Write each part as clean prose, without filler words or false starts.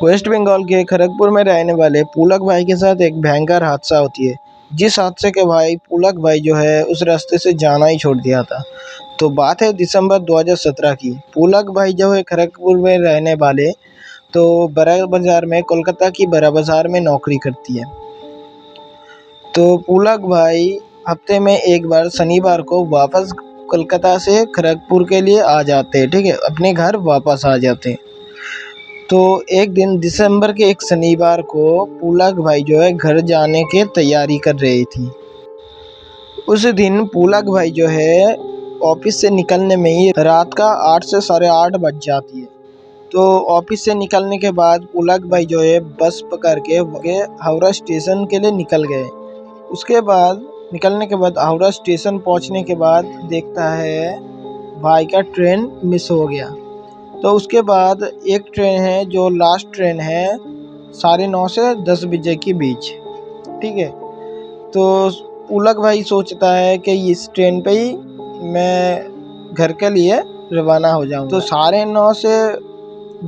Waste Bengal के खड़गपुर में रहने वाले पुलक भाई के साथ एक भयंकर हादसा होती है, जिस हादसे के भाई पुलक भाई जो है उस रास्ते से जाना ही छोड़ दिया था। तो बात है दिसंबर 2017 की। पुलक भाई जो है खड़गपुर में रहने वाले, तो बड़ा बाजार में, कोलकाता की बड़ा बाजार में नौकरी करती है। तो पुलक भाई हफ्ते में एक बार शनिवार को वापस कोलकाता से खड़गपुर के लिए आ जाते हैं, ठीक है, अपने घर वापस आ जाते हैं। तो एक दिन दिसंबर के एक शनिवार को पुलक भाई जो है घर जाने की तैयारी कर रही थी। उस दिन पुलक भाई जो है ऑफिस से निकलने में ही रात का 8 से 8:30 बज जाती है। तो ऑफिस से निकलने के बाद पुलक भाई जो है बस पकड़ के हावड़ा स्टेशन के लिए निकल गए। उसके बाद निकलने के बाद हावड़ा स्टेशन पहुंचने के बाद देखता है भाई का ट्रेन मिस हो गया। तो उसके बाद एक ट्रेन है जो लास्ट ट्रेन है 9:30 से 10 बजे के बीच, ठीक है। तो पुलक भाई सोचता है कि इस ट्रेन पे ही मैं घर के लिए रवाना हो जाऊंगा। तो 9:30 से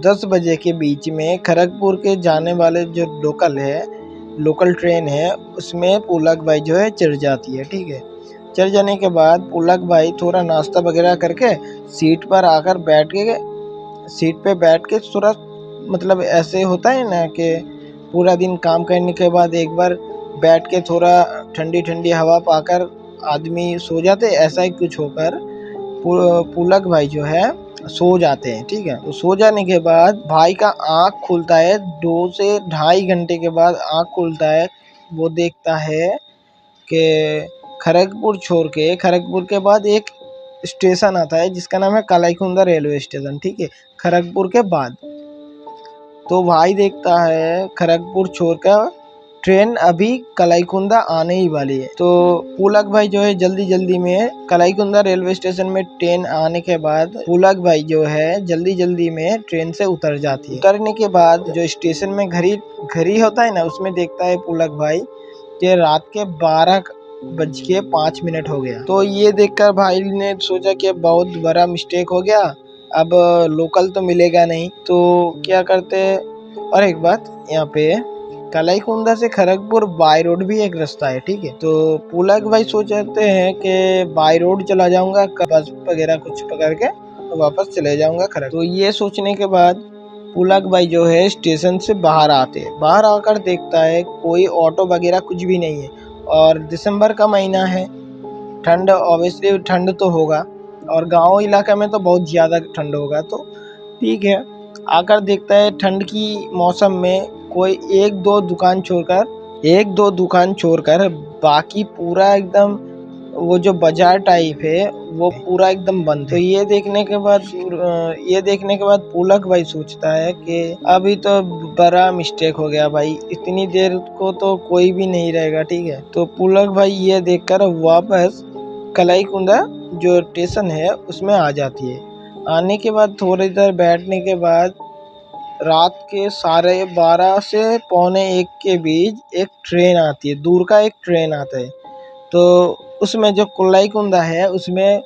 10 बजे के बीच में खड़गपुर के जाने वाले जो लोकल ट्रेन है उसमें पुलक भाई जो है चढ़ जाती है, ठीक है। चढ़ जाने के बाद पुलक भाई थोड़ा नाश्ता वगैरह करके सीट पे बैठ के थोड़ा, मतलब ऐसे होता है ना कि पूरा दिन काम करने के बाद एक बार बैठ के थोड़ा ठंडी ठंडी हवा पाकर आदमी सो जाते, ऐसा ही कुछ होकर पुलक भाई जो है सो जाते हैं, ठीक है। तो सो जाने के बाद भाई का आँख खुलता है, 2 से 2.5 घंटे के बाद आँख खुलता है। वो देखता है कि खड़गपुर के बाद एक स्टेशन आता है जिसका नाम है कलाईकुंदा रेलवे स्टेशन, ठीक है, खड़गपुर के बाद। तो भाई देखता है खड़गपुर छोड़कर ट्रेन अभी कलाईकुंदा आने ही वाली है। तो पुलक भाई जो है जल्दी में कलाईकुंदा रेलवे स्टेशन में ट्रेन आने के बाद पुलक भाई जो है जल्दी में ट्रेन से उतर जाती है। उतरने के बाद जो स्टेशन में घड़ी होता है ना, उसमें देखता है पुलक भाई कि रात के 12:05 हो गया। तो ये देखकर भाई ने सोचा कि बहुत बड़ा मिस्टेक हो गया, अब लोकल तो मिलेगा नहीं। तो क्या करते, और एक बात यहाँ पे कलाईकुंदा से खड़गपुर बाय रोड भी एक रास्ता है, ठीक है। तो पुलक भाई सोचते हैं कि बाय रोड चला जाऊंगा, बस वगैरह कुछ पकड़ के तो वापस चले जाऊंगा खड़गपुर। तो ये सोचने के बाद पुलक भाई जो है स्टेशन से बाहर बाहर आकर देखता है कोई ऑटो वगैरह कुछ भी नहीं है। और दिसंबर का महीना है, ठंड, ऑब्वियसली ठंड तो होगा, और गांव इलाका में तो बहुत ज़्यादा ठंड होगा। तो ठीक है, आकर देखता है ठंड की मौसम में कोई एक दो दुकान छोड़कर बाकी पूरा एकदम वो जो बाजार टाइप है वो पूरा एकदम बंद है। तो ये देखने के बाद पुलक भाई सोचता है कि अभी तो बड़ा मिस्टेक हो गया भाई, इतनी देर को तो कोई भी नहीं रहेगा, ठीक है। तो पुलक भाई ये देखकर वापस कलाईकुंदा जो स्टेशन है उसमें आ जाती है। आने के बाद थोड़ी देर बैठने के बाद रात के 12:30 से 12:45 के बीच एक ट्रेन आती है, दूर का एक ट्रेन आता है। तो उसमें जो कलाईकुंदा है उसमें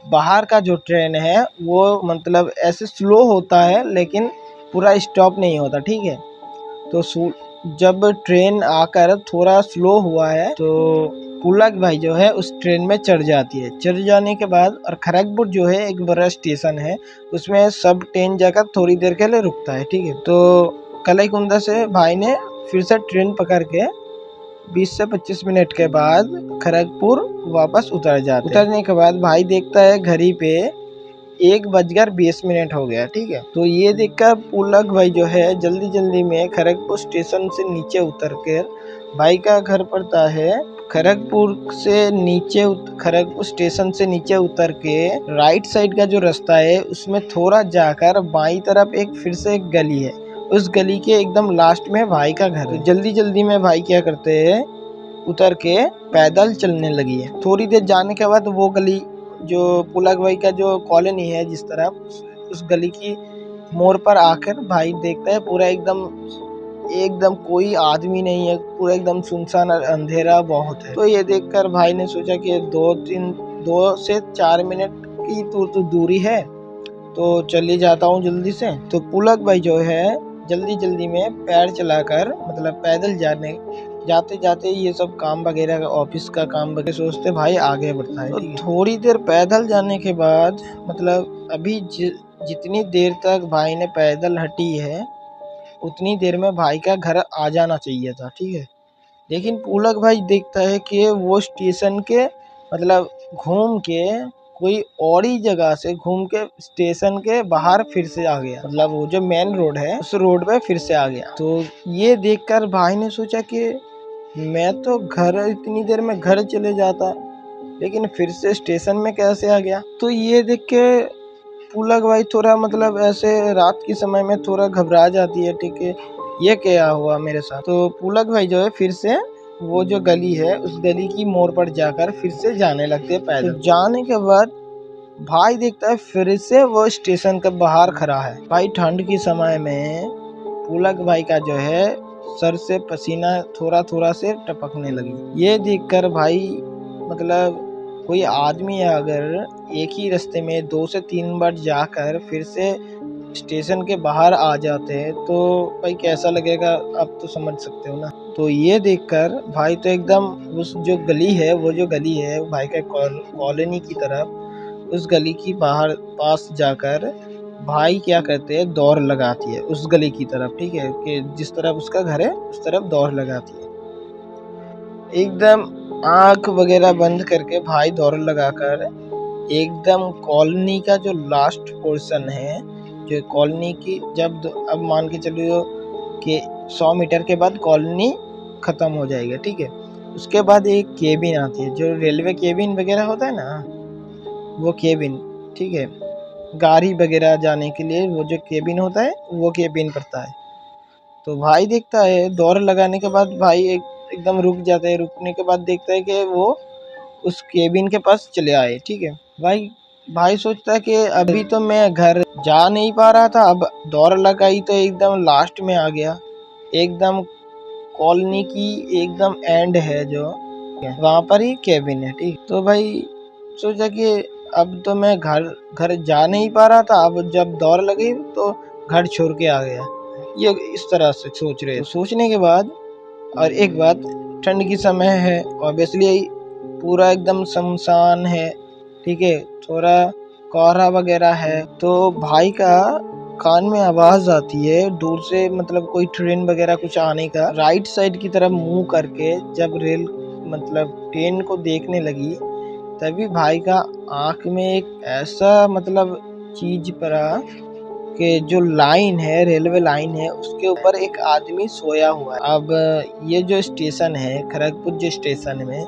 बाहर का जो ट्रेन है वो मतलब ऐसे स्लो होता है लेकिन पूरा स्टॉप नहीं होता, ठीक है। तो जब ट्रेन आकर थोड़ा स्लो हुआ है तो पुलक भाई जो है उस ट्रेन में चढ़ जाती है। चढ़ जाने के बाद, और खड़गपुर जो है एक बड़ा स्टेशन है, उसमें सब ट्रेन जाकर थोड़ी देर के लिए रुकता है, ठीक है। तो कलाईकुंदा से भाई ने फिर से ट्रेन पकड़ के 20 से 25 मिनट के बाद खड़गपुर वापस उतर जाते हैं। उतरने के बाद भाई देखता है घड़ी पे 1:20 हो गया, ठीक है। तो ये देखकर पुलक भाई जो है जल्दी में खड़गपुर स्टेशन से नीचे उतर कर, भाई का घर पड़ता है खड़गपुर स्टेशन से नीचे उतर के राइट साइड का जो रास्ता है उसमें थोड़ा जाकर बाईं तरफ फिर से एक गली है, उस गली के एकदम लास्ट में भाई का घर है। तो जल्दी में भाई क्या करते हैं, उतर के पैदल चलने लगी है। थोड़ी देर जाने के बाद वो गली जो पुलक भाई का जो कॉलोनी है जिस तरफ, उस गली की मोड़ पर आकर भाई देखता है पूरा एकदम कोई आदमी नहीं है, पूरा एकदम सुनसान अंधेरा बहुत है। तो ये देखकर भाई ने सोचा कि 2 से 4 मिनट की तो दूरी है, तो चली जाता हूँ जल्दी से। तो पुलक भाई जो है जल्दी जल्दी में पैर चलाकर मतलब पैदल जाते जाते ये सब काम वगैरह का ऑफिस का काम वगैरह सोचते भाई आगे बढ़ता है। तो थोड़ी देर पैदल जाने के बाद मतलब अभी जितनी देर तक भाई ने पैदल हटी है उतनी देर में भाई का घर आ जाना चाहिए था, ठीक है। लेकिन पुलक भाई देखता है कि वो स्टेशन के मतलब घूम के कोई और ही जगह से घूम के स्टेशन के बाहर फिर से आ गया, मतलब वो जो मेन रोड है उस रोड पे फिर से आ गया। तो ये देखकर भाई ने सोचा कि मैं तो घर इतनी देर में घर चले जाता लेकिन फिर से स्टेशन में कैसे आ गया। तो ये देख के पुलक भाई थोड़ा मतलब ऐसे रात के समय में थोड़ा घबरा जाती है, ठीक है, ये क्या हुआ मेरे साथ। तो पुलक भाई जो है फिर से वो जो गली है उस गली की मोड़ पर जाकर फिर से जाने लगते हैं पैदल। तो जाने के बाद भाई देखता है फिर से वो स्टेशन के बाहर खड़ा है। भाई ठंड के समय में पुलक भाई का जो है सर से पसीना थोड़ा थोड़ा से टपकने लगी। ये देखकर भाई मतलब कोई आदमी अगर एक ही रास्ते में 2 से 3 बार जाकर फिर से स्टेशन के बाहर आ जाते हैं तो भाई कैसा लगेगा आप तो समझ सकते हो ना। तो ये देखकर भाई तो एकदम उस जो गली है वो जो गली है भाई का कॉलोनी की तरफ उस गली की बाहर पास जाकर भाई क्या करते हैं दौड़ लगाती है उस गली की तरफ, ठीक है, कि जिस तरफ उसका घर है उस तरफ दौड़ लगाती है। एकदम आंख वगैरह बंद करके भाई दौड़ लगाकर एकदम कॉलोनी का जो लास्ट पोर्शन है जो कॉलोनी की जब अब मान के चलिए कि 100 मीटर के बाद कॉलोनी खत्म हो जाएगा, ठीक है। उसके बाद एक केबिन आती है जो रेलवे केबिन वगैरह होता है ना वो केबिन, ठीक है, गाड़ी वगैरह जाने के लिए वो जो केबिन होता है वो केबिन पड़ता है। तो भाई देखता है दौड़ लगाने के बाद भाई एकदम रुक जाता है। रुकने के बाद देखता है कि वो उस केबिन के पास चले आए, ठीक है। भाई सोचता है कि अभी तो मैं घर जा नहीं पा रहा था, अब दौड़ लगाई तो एकदम लास्ट में आ गया, एकदम कॉलोनी की एकदम एंड है जो वहाँ पर ही केबिन है, ठीक। तो भाई सोचा कि अब तो मैं घर जा नहीं पा रहा था, अब जब दौड़ लगी तो घर छोड़ के आ गया। ये इस तरह से सोच रहे। तो सोचने के बाद और एक बात ठंड की समय है ऑब्वियसली पूरा एकदम सुनसान है, ठीक है, थोड़ा कोहरा वगैरह है। तो भाई का कान में आवाज आती है दूर से मतलब कोई ट्रेन वगैरह कुछ आने का। राइट साइड की तरफ मुंह करके जब रेल मतलब ट्रेन को देखने लगी तभी भाई का आंख में एक ऐसा मतलब चीज पड़ा कि जो लाइन है रेलवे लाइन है उसके ऊपर एक आदमी सोया हुआ है। अब ये जो स्टेशन है खड़गपुर जो स्टेशन में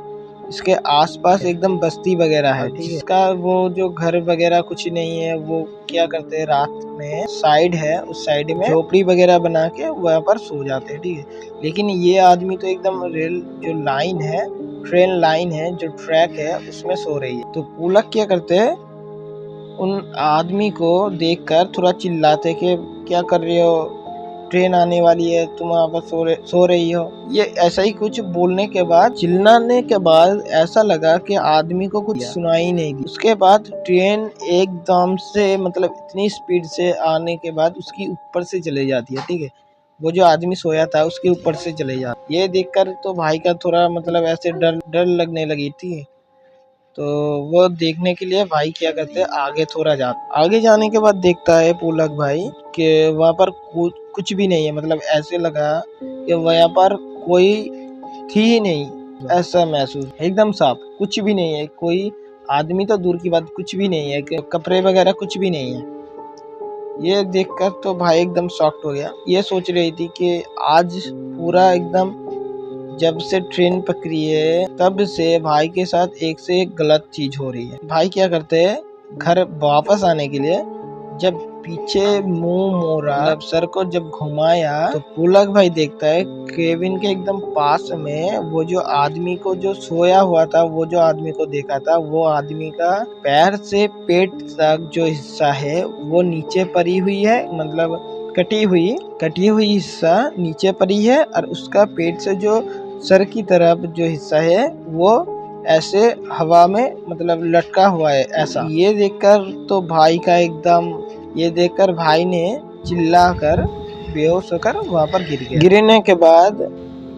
इसके आसपास एकदम बस्ती वगैरह है, ठीक है। इसका वो जो घर वगैरह कुछ नहीं है, वो क्या करते हैं रात में साइड है उस साइड में झोपड़ी वगैरह बना के वहाँ पर सो जाते हैं, ठीक है। लेकिन ये आदमी तो एकदम रेल जो लाइन है ट्रेन लाइन है जो ट्रैक है उसमें सो रही है। तो पुलक क्या करते हैं उन आदमी को देखकर थोड़ा चिल्लाते कि क्या कर रहे हो, ट्रेन आने वाली है, तुम वहाँ पर सो रही हो। ये ऐसा ही कुछ बोलने के बाद चिल्लाने के बाद ऐसा लगा कि आदमी को कुछ सुनाई नहीं दी। उसके बाद ट्रेन एकदम से मतलब इतनी स्पीड से आने के बाद उसकी ऊपर से चले जाती है, ठीक है। वो जो आदमी सोया था उसके ऊपर से चले जाती। ये देखकर तो भाई का थोड़ा मतलब ऐसे डर लगने लगी थी। तो वो देखने के लिए भाई क्या करते हैं आगे थोड़ा आगे जाने के बाद देखता है पुलक भाई कि वहाँ पर कुछ भी नहीं है, मतलब ऐसे लगा कि वहाँ पर कोई थी ही नहीं, ऐसा महसूस एकदम साफ कुछ भी नहीं है, कोई आदमी तो दूर की बात कुछ भी नहीं है, कपड़े वगैरह कुछ भी नहीं है। ये देखकर तो भाई एकदम शॉक्ड हो गया। ये सोच रही थी कि आज पूरा एकदम जब से ट्रेन पकड़ी है तब से भाई के साथ एक से एक गलत चीज हो रही है। भाई क्या करते हैं घर वापस आने के लिए जब पीछे मुंह मोड़ा मतलब सर को जब घुमाया तो पुलक भाई देखता है केबिन के एकदम पास में वो जो आदमी को जो सोया हुआ था वो जो आदमी को देखा था वो आदमी का पैर से पेट तक जो हिस्सा है वो नीचे पड़ी हुई है, मतलब कटी हुई हिस्सा नीचे पड़ी है और उसका पेट से जो सर की तरफ जो हिस्सा है वो ऐसे हवा में मतलब लटका हुआ है ऐसा। ये देखकर भाई ने चिल्लाकर बेहोश होकर वहां पर गिर गया। गिरने के बाद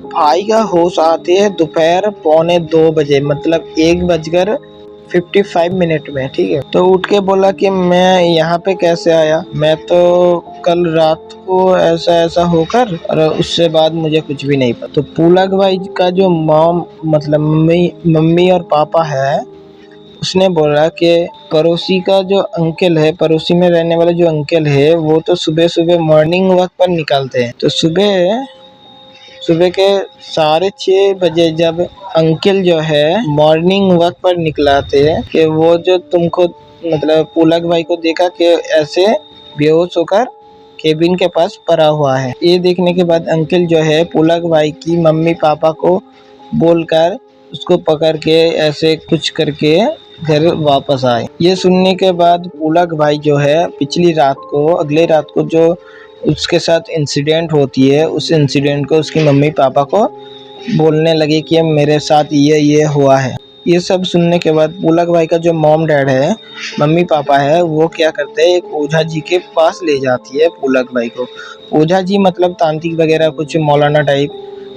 भाई का होश आते है दोपहर 1:45 मतलब 1:55 में, ठीक है। तो उठ के बोला कि मैं यहाँ पे कैसे आया, मैं तो कल रात को ऐसा ऐसा होकर, और उससे बाद मुझे कुछ भी नहीं पता। तो पुलक भाई का जो मॉम मतलब मम्मी और पापा है, उसने बोला कि पड़ोसी का जो अंकल है, पड़ोसी में रहने वाला जो अंकल है, वो तो सुबह सुबह मॉर्निंग वॉक पर निकलते हैं। तो सुबह सुबह के 6:30 जब अंकल जो है मॉर्निंग वॉक पर निकला थे, कि वो जो तुमको मतलब पुलक भाई को देखा कि ऐसे बेहोश होकर केबिन के पास पड़ा हुआ है। ये देखने के बाद अंकल जो है पुलक भाई की मम्मी पापा को बोलकर उसको पकड़ के ऐसे कुछ करके घर वापस आए। ये सुनने के बाद पुलक भाई जो है पिछली रात को, अगले रात को जो उसके साथ इंसिडेंट होती है, उस इंसिडेंट को उसकी मम्मी पापा को बोलने लगे कि मेरे साथ ये हुआ है। ये सब सुनने के बाद पुलक भाई का जो मॉम डैड है, मम्मी पापा है, वो क्या करते हैं, एक ओझा जी के पास ले जाती है पुलक भाई को। ओझा जी मतलब तांत्रिक वगैरह कुछ मौलाना टाइप,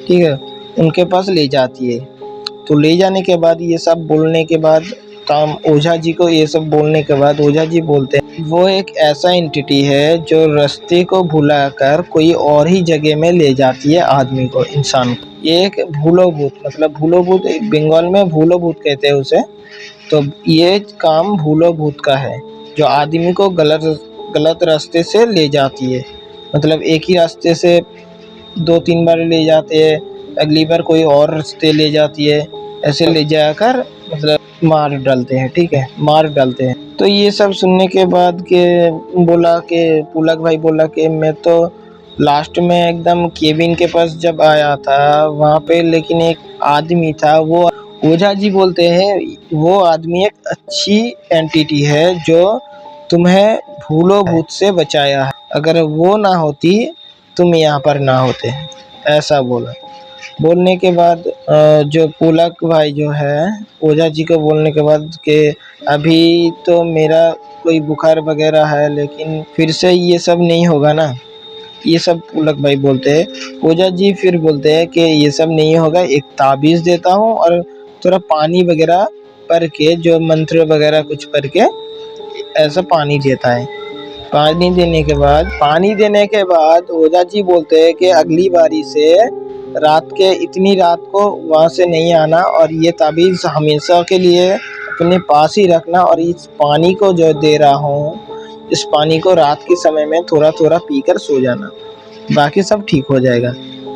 ठीक है, उनके पास ले जाती है। तो ले जाने के बाद ये सब बोलने के बाद काम ओझा जी को ये सब बोलने के बाद ओझा जी बोलते हैं वो एक ऐसा एंटिटी है जो रास्ते को भुलाकर कोई और ही जगह में ले जाती है आदमी को, इंसान को। ये एक भूलो भूत मतलब भूलो भूत बंगाल में भूलो भूत कहते हैं उसे। तो ये काम भूलो भूत का है, जो आदमी को गलत रास्ते से ले जाती है। मतलब एक ही रास्ते से 2-3 बार ले जाते हैं, अगली बार कोई और रास्ते ले जाती है, ऐसे ले जाकर मतलब मार डालते हैं, ठीक है, मार डालते हैं। तो ये सब सुनने के बाद के बोला कि पुलक भाई बोला कि मैं तो लास्ट में एकदम केबिन के पास जब आया था वहाँ पे, लेकिन एक आदमी था। वो ओझा जी बोलते हैं वो आदमी एक अच्छी एंटिटी है जो तुम्हें भूलो भूत से बचाया है, अगर वो ना होती तुम यहाँ पर ना होते, ऐसा बोला। बोलने के बाद जो पुलक भाई जो है ओझा जी को बोलने के बाद कि अभी तो मेरा कोई बुखार वगैरह है, लेकिन फिर से ये सब नहीं होगा ना, ये सब पुलक भाई बोलते हैं। ओझा जी फिर बोलते हैं कि ये सब नहीं होगा, एक ताबीज़ देता हूँ और थोड़ा पानी वगैरह पढ़ के, जो मंत्र वगैरह कुछ पढ़ के ऐसा पानी देता है। पानी देने के बाद ओझा जी बोलते हैं कि अगली बारी से इतनी रात को वहाँ से नहीं आना, और ये ताबीज़ हमेशा के लिए अपने पास ही रखना, और इस पानी को जो दे रहा हूँ, इस पानी को रात के समय में थोड़ा थोड़ा पीकर सो जाना, बाकी सब ठीक हो जाएगा।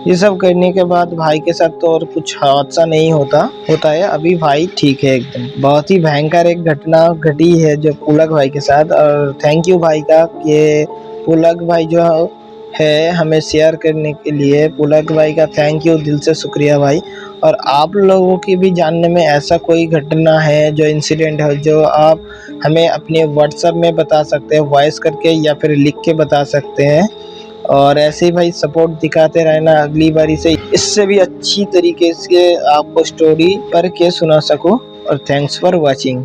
ये सब करने के बाद भाई के साथ तो और कुछ हादसा नहीं होता है, अभी भाई ठीक है एकदम। बहुत ही भयंकर एक घटना घटी है जो पुलक भाई के साथ, और थैंक यू भाई का कि पुलक भाई जो है हमें शेयर करने के लिए। पुलक भाई का थैंक यू, दिल से शुक्रिया भाई। और आप लोगों की भी जानने में ऐसा कोई घटना है जो इंसिडेंट है, जो आप हमें अपने व्हाट्सएप में बता सकते हैं, वॉइस करके या फिर लिख के बता सकते हैं। और ऐसे ही भाई सपोर्ट दिखाते रहना, अगली बारी से इससे भी अच्छी तरीके से आपको स्टोरी पढ़ के सुना सकूं। और थैंक्स फॉर वॉचिंग।